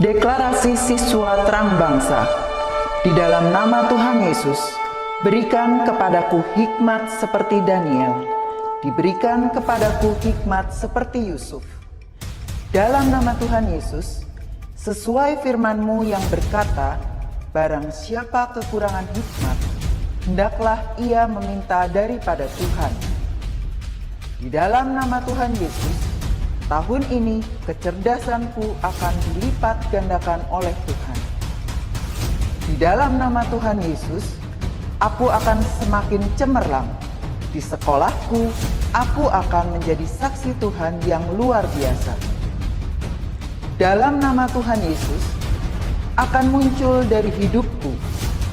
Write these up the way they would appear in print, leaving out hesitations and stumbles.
Deklarasi siswa terang bangsa. Di dalam nama Tuhan Yesus, berikan kepadaku hikmat seperti Daniel. Diberikan kepadaku hikmat seperti Yusuf. Dalam nama Tuhan Yesus, sesuai firman-Mu yang berkata, barang siapa kekurangan hikmat, hendaklah ia meminta daripada Tuhan. Di dalam nama Tuhan Yesus, tahun ini kecerdasanku akan dilipat gandakan oleh Tuhan. Di dalam nama Tuhan Yesus, aku akan semakin cemerlang. Di sekolahku, aku akan menjadi saksi Tuhan yang luar biasa. Dalam nama Tuhan Yesus, akan muncul dari hidupku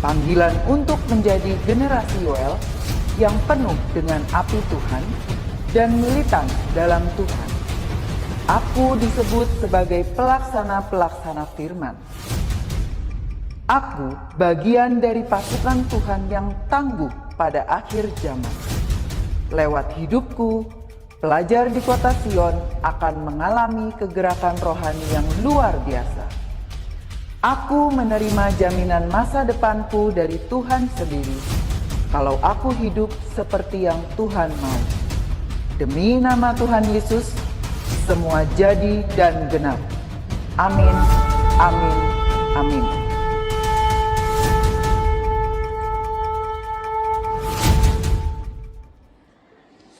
panggilan untuk menjadi generasi Yoel yang penuh dengan api Tuhan dan militan dalam Tuhan. Aku disebut sebagai pelaksana-pelaksana firman. Aku bagian dari pasukan Tuhan yang tangguh pada akhir zaman. Lewat hidupku, pelajar di kota Sion akan mengalami kegerakan rohani yang luar biasa. Aku menerima jaminan masa depanku dari Tuhan sendiri, kalau aku hidup seperti yang Tuhan mau. Demi nama Tuhan Yesus, semua jadi dan genap. Amin, amin, amin.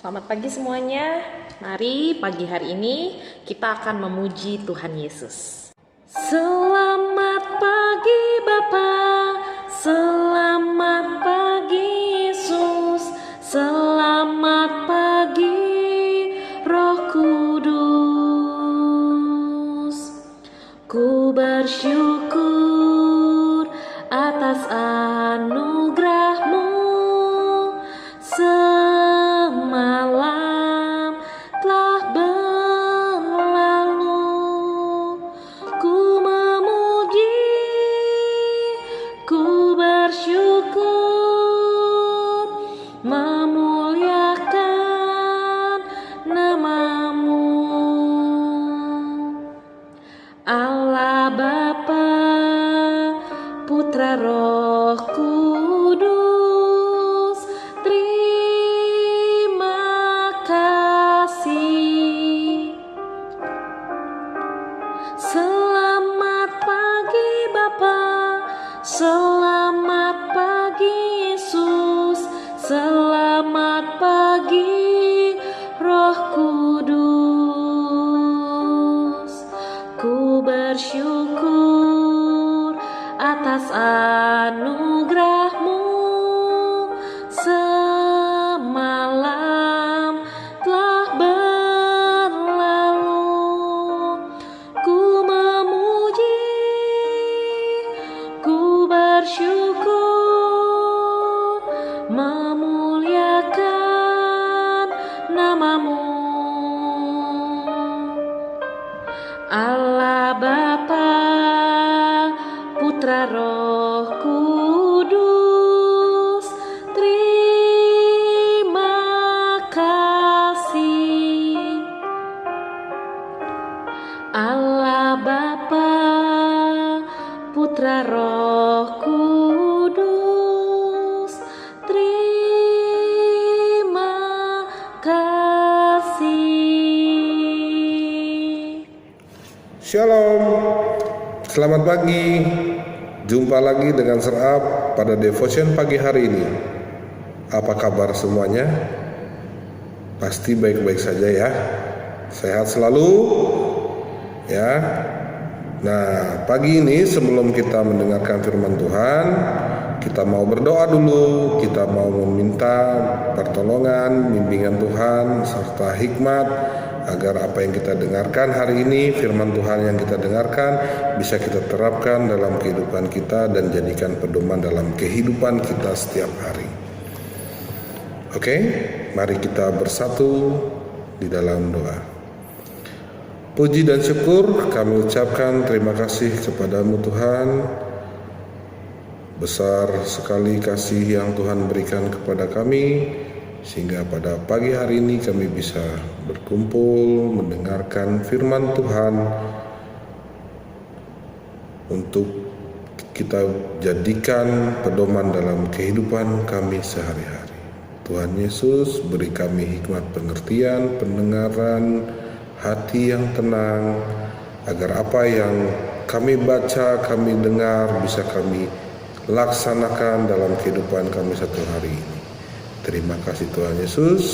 Selamat pagi semuanya. Mari pagi hari ini kita akan memuji Tuhan Yesus. Selamat pagi Bapa, selamat pagi Yesus, selamat pagi Roh Kudus. Ku bersyukur atas anugerah-Mu. Semalam telah berlalu, ku memuji, ku bersyukur, memuliakan nama-Mu. Allah Bapa, Putra Roh Kudus, terima kasih. Selamat pagi Bapa, selamat pagi Yesus, selamat pagi Roh Kudus. Ku bersyukur atas anugerah-Mu. Semalam telah berlalu, ku memuji, ku bersyukur, memuliakan nama-Mu. Allah Bapa, Putra Roh Kudus, terima kasih. Allah Bapa, Putra Roh Kudus, terima kasih. Shalom, selamat pagi. Jumpa lagi dengan Serap pada devotion pagi hari ini. Apa kabar semuanya? Pasti baik-baik saja ya. Sehat selalu ya. Nah, pagi ini sebelum kita mendengarkan firman Tuhan, kita mau berdoa dulu. Kita mau meminta pertolongan, bimbingan Tuhan serta hikmat agar apa yang kita dengarkan hari ini, firman Tuhan yang kita dengarkan, bisa kita terapkan dalam kehidupan kita dan jadikan pedoman dalam kehidupan kita setiap hari. Oke, mari kita bersatu di dalam doa. Puji dan syukur kami ucapkan terima kasih kepadamu Tuhan. Besar sekali kasih yang Tuhan berikan kepada kami, sehingga pada pagi hari ini kami bisa berkumpul mendengarkan firman Tuhan untuk kita jadikan pedoman dalam kehidupan kami sehari-hari. Tuhan Yesus, beri kami hikmat pengertian, pendengaran, hati yang tenang, agar apa yang kami baca, kami dengar, bisa kami laksanakan dalam kehidupan kami satu hari ini. Terima kasih Tuhan Yesus.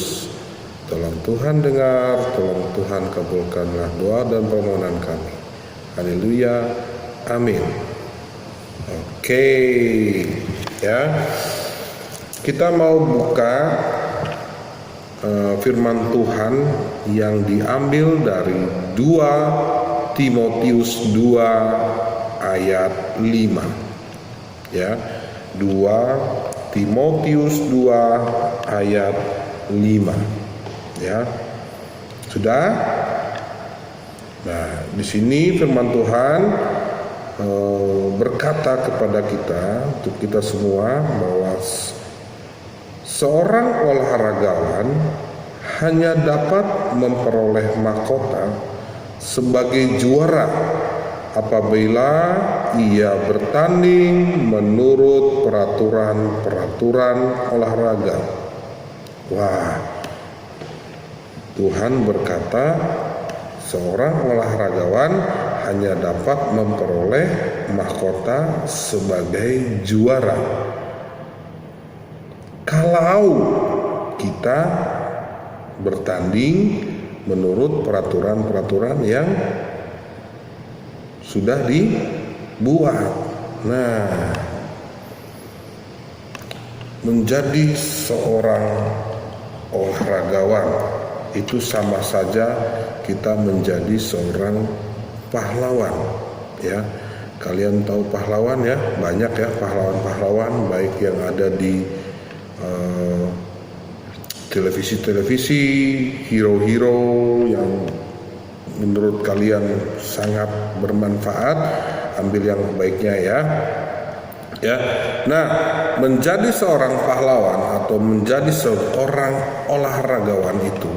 Tolong Tuhan dengar, tolong Tuhan kabulkanlah doa dan permohonan kami. Haleluya, amin. Oke, ya. Kita mau buka firman Tuhan yang diambil dari 2 Timotius 2 ayat 5. Ya, 2 Timotius 2 ayat 5. Ya, sudah. Nah, di sini firman Tuhan berkata kepada kita, untuk kita semua, bahwa seorang olahragawan hanya dapat memperoleh mahkota sebagai juara apabila ia bertanding menurut peraturan-peraturan olahraga. Wah, Tuhan berkata seorang olahragawan hanya dapat memperoleh mahkota sebagai juara kalau kita bertanding menurut peraturan-peraturan yang sudah dibuat. Nah, menjadi seorang olahragawan itu sama saja kita menjadi seorang pahlawan, ya. Kalian tahu pahlawan ya, banyak ya pahlawan-pahlawan, baik yang ada di televisi-televisi, hero-hero yang menurut kalian sangat bermanfaat, ambil yang baiknya ya. Ya. Nah, menjadi seorang pahlawan atau menjadi seorang olahragawan itu,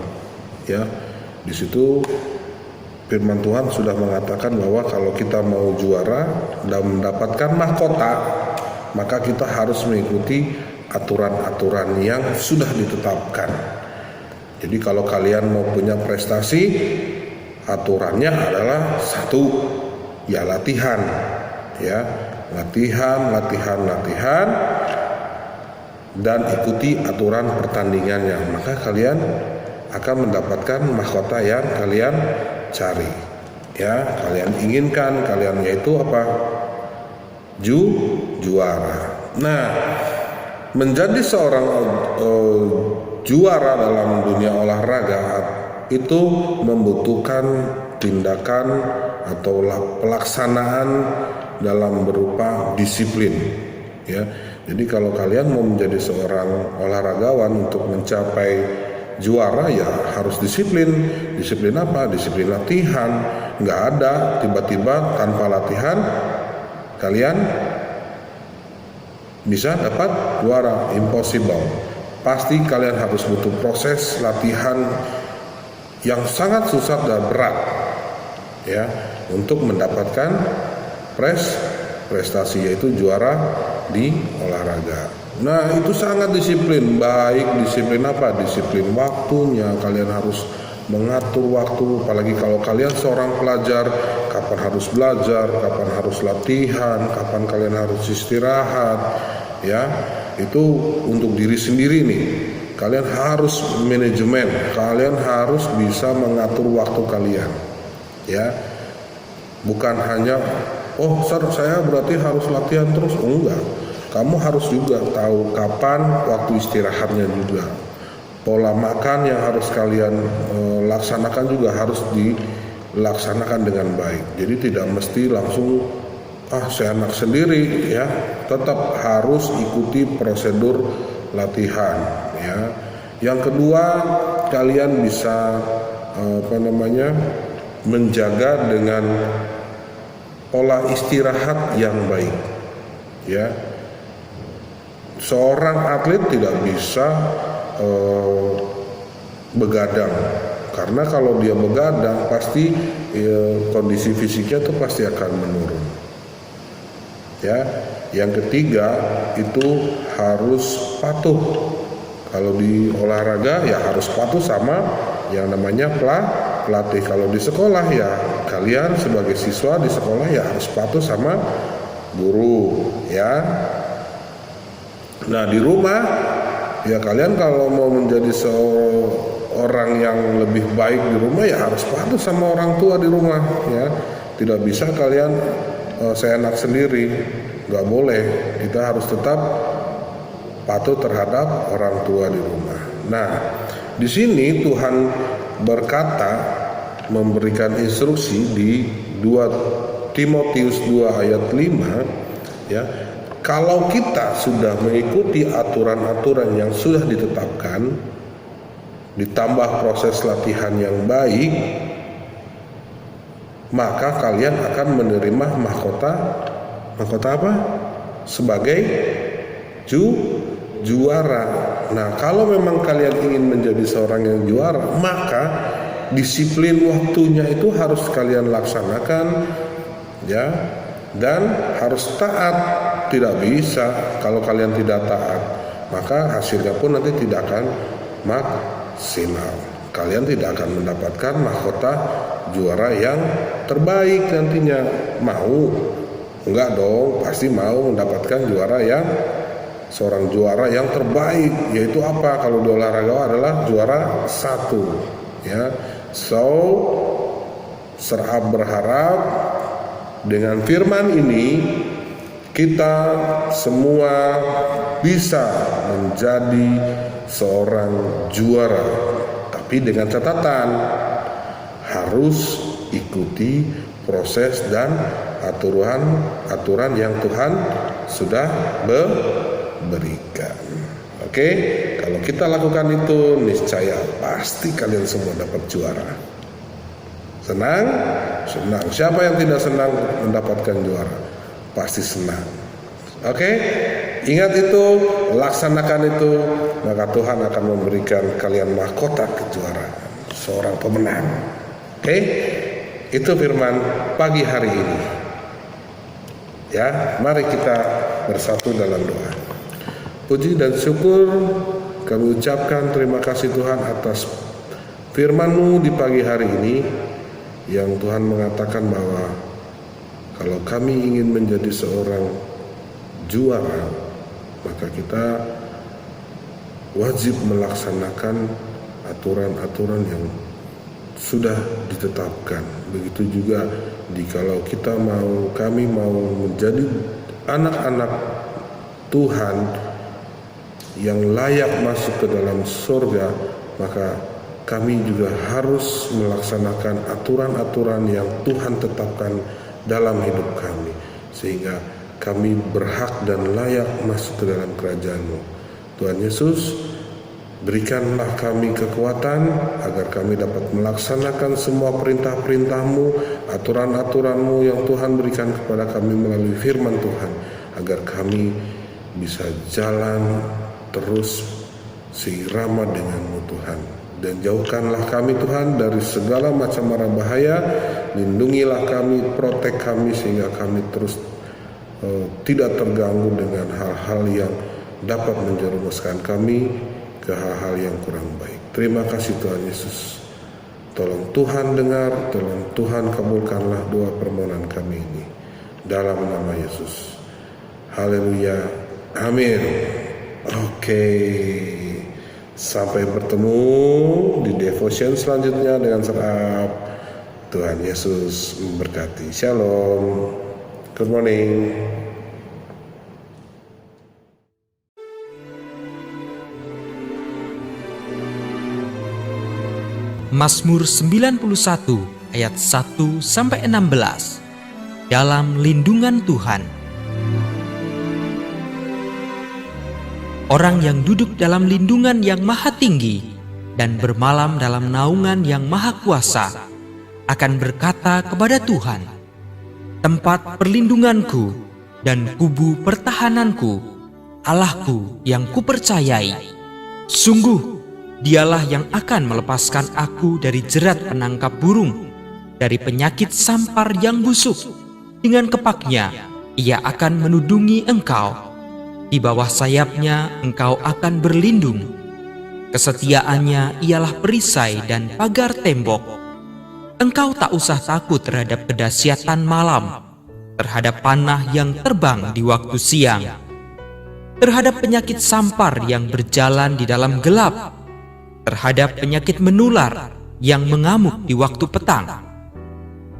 ya, di situ firman Tuhan sudah mengatakan bahwa kalau kita mau juara dan mendapatkan mahkota, maka kita harus mengikuti aturan-aturan yang sudah ditetapkan. Jadi kalau kalian mau punya prestasi, aturannya adalah satu, ya latihan, ya. Latihan, dan ikuti aturan pertandingannya, maka kalian akan mendapatkan mahkota yang kalian cari, ya, kalian inginkan, kalian yaitu apa? Juara. Nah, menjadi seorang juara dalam dunia olahraga itu membutuhkan tindakan atau pelaksanaan dalam berupa disiplin, ya. Jadi kalau kalian mau menjadi seorang olahragawan untuk mencapai juara, ya harus disiplin. Disiplin apa? Disiplin latihan. Nggak ada tiba-tiba tanpa latihan kalian bisa dapat juara, impossible. Pasti kalian harus butuh proses latihan yang sangat susah dan berat, ya, untuk mendapatkan prestasi, yaitu juara di olahraga. Nah, itu sangat disiplin, baik disiplin apa? Disiplin waktunya, kalian harus mengatur waktu, apalagi kalau kalian seorang pelajar, kapan harus belajar, kapan harus latihan, kapan kalian harus istirahat, ya. Itu untuk diri sendiri nih. Kalian harus manajemen, kalian harus bisa mengatur waktu kalian, ya. Bukan hanya saya berarti harus latihan terus. Enggak, kamu harus juga tahu kapan waktu istirahatnya juga. Pola makan yang harus kalian laksanakan juga harus dilaksanakan dengan baik. Jadi tidak mesti langsung seenak sendiri, ya. Tetap harus ikuti prosedur latihan, ya. Yang kedua, kalian bisa menjaga dengan pola istirahat yang baik, ya. Seorang atlet tidak bisa begadang, karena kalau dia begadang pasti kondisi fisiknya tuh pasti akan menurun, Ya, yang ketiga itu harus patuh. Kalau di olahraga ya harus patuh sama yang namanya pelatih. Kalau di sekolah ya kalian sebagai siswa di sekolah ya harus patuh sama guru ya. Nah di rumah ya kalian kalau mau menjadi seorang yang lebih baik di rumah ya harus patuh sama orang tua di rumah ya. Tidak bisa kalian seenak sendiri, nggak boleh. Kita harus tetap patuh terhadap orang tua di rumah. Nah, di sini Tuhan berkata, memberikan instruksi di 2 Timotius 2 ayat 5 ya. Kalau kita sudah mengikuti aturan-aturan yang sudah ditetapkan, ditambah proses latihan yang baik, maka kalian akan menerima mahkota apa? Sebagai juara. Nah, kalau memang kalian ingin menjadi seorang yang juara, maka disiplin waktunya itu harus kalian laksanakan ya, dan harus taat. Tidak bisa kalau kalian tidak taat, maka hasilnya pun nanti tidak akan maksimal. Kalian tidak akan mendapatkan mahkota juara yang terbaik nantinya. Mau? Enggak dong, pasti mau mendapatkan seorang juara yang terbaik. Yaitu apa? Kalau di olahraga adalah juara 1 ya. So Serap berharap dengan firman ini kita semua bisa menjadi seorang juara. Tapi dengan catatan harus ikuti proses dan aturan yang Tuhan sudah berikan. Oke, kalau kita lakukan itu niscaya pasti kalian semua dapat juara. Senang? Siapa yang tidak senang mendapatkan juara? Pasti senang. Oke, ingat itu, laksanakan itu, maka Tuhan akan memberikan kalian mahkota kejuaraan, seorang pemenang. Oke, itu firman pagi hari ini. Ya, mari kita bersatu dalam doa. Puji dan syukur kami ucapkan terima kasih Tuhan atas firman-Mu di pagi hari ini, yang Tuhan mengatakan bahwa kalau kami ingin menjadi seorang juara, maka kita wajib melaksanakan aturan-aturan yang sudah ditetapkan. Begitu juga jikalau kami mau menjadi anak-anak Tuhan yang layak masuk ke dalam surga, maka kami juga harus melaksanakan aturan-aturan yang Tuhan tetapkan dalam hidup kami, sehingga kami berhak dan layak masuk ke dalam kerajaan-Mu. Tuhan Yesus, berikanlah kami kekuatan agar kami dapat melaksanakan semua perintah-perintah-Mu, aturan-aturan-Mu yang Tuhan berikan kepada kami melalui firman Tuhan, agar kami bisa jalan terus seirama dengan-Mu Tuhan. Dan jauhkanlah kami Tuhan dari segala macam mara bahaya, lindungilah kami, protek kami sehingga kami terus tidak terganggu dengan hal-hal yang dapat menjerumuskan kami ke hal-hal yang kurang baik. Terima kasih Tuhan Yesus. Tolong Tuhan dengar, tolong Tuhan kabulkanlah doa permohonan kami ini dalam nama Yesus. Haleluya. Amin. Oke. Sampai bertemu di devotion selanjutnya dengan Serap. Tuhan Yesus memberkati. Shalom. Good morning. Mazmur 91 ayat 1 sampai 16. Dalam lindungan Tuhan. Orang yang duduk dalam lindungan yang maha tinggi dan bermalam dalam naungan yang maha kuasa akan berkata kepada Tuhan, tempat perlindunganku dan kubu pertahananku, Allahku yang kupercayai. Sungguh, Dialah yang akan melepaskan aku dari jerat penangkap burung, dari penyakit sampar yang busuk. Dengan kepaknya, ia akan menudungi engkau. Di bawah sayapnya engkau akan berlindung. Kesetiaannya ialah perisai dan pagar tembok. Engkau tak usah takut terhadap kedahsyatan malam, terhadap panah yang terbang di waktu siang, terhadap penyakit sampar yang berjalan di dalam gelap, terhadap penyakit menular yang mengamuk di waktu petang.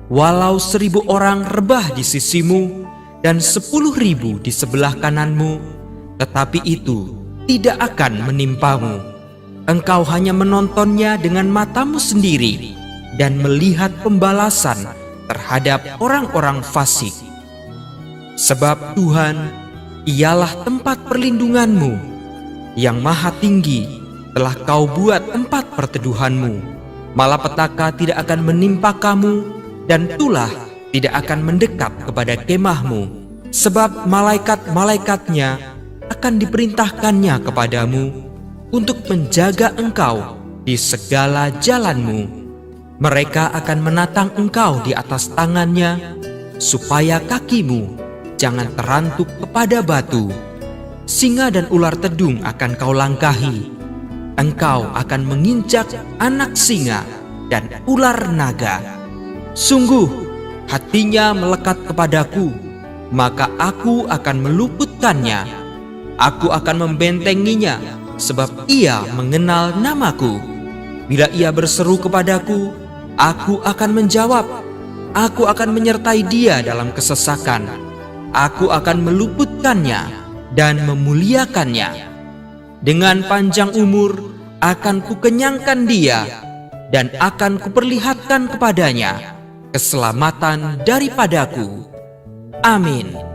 Walau 1000 orang rebah di sisimu dan 10.000 di sebelah kananmu, tetapi itu tidak akan menimpamu. Engkau hanya menontonnya dengan matamu sendiri dan melihat pembalasan terhadap orang-orang fasik. Sebab Tuhan ialah tempat perlindunganmu, yang maha tinggi telah kau buat tempat perteduhanmu. Malapetaka tidak akan menimpa kamu, dan tulah tidak akan mendekat kepada kemahmu. Sebab malaikat-malaikatnya akan diperintahkannya kepadamu untuk menjaga engkau di segala jalanmu. Mereka akan menatang engkau di atas tangannya, supaya kakimu jangan terantuk kepada batu. Singa dan ular tedung akan kau langkahi. Engkau akan menginjak anak singa dan ular naga. Sungguh, hatinya melekat kepadaku, maka aku akan meluputkannya. Aku akan membentenginya, sebab ia mengenal namaku. Bila ia berseru kepadaku, aku akan menjawab. Aku akan menyertai dia dalam kesesakan. Aku akan meluputkannya dan memuliakannya. Dengan panjang umur akan kukenyangkan dia, dan akan kuperlihatkan kepadanya keselamatan daripadaku. Amin.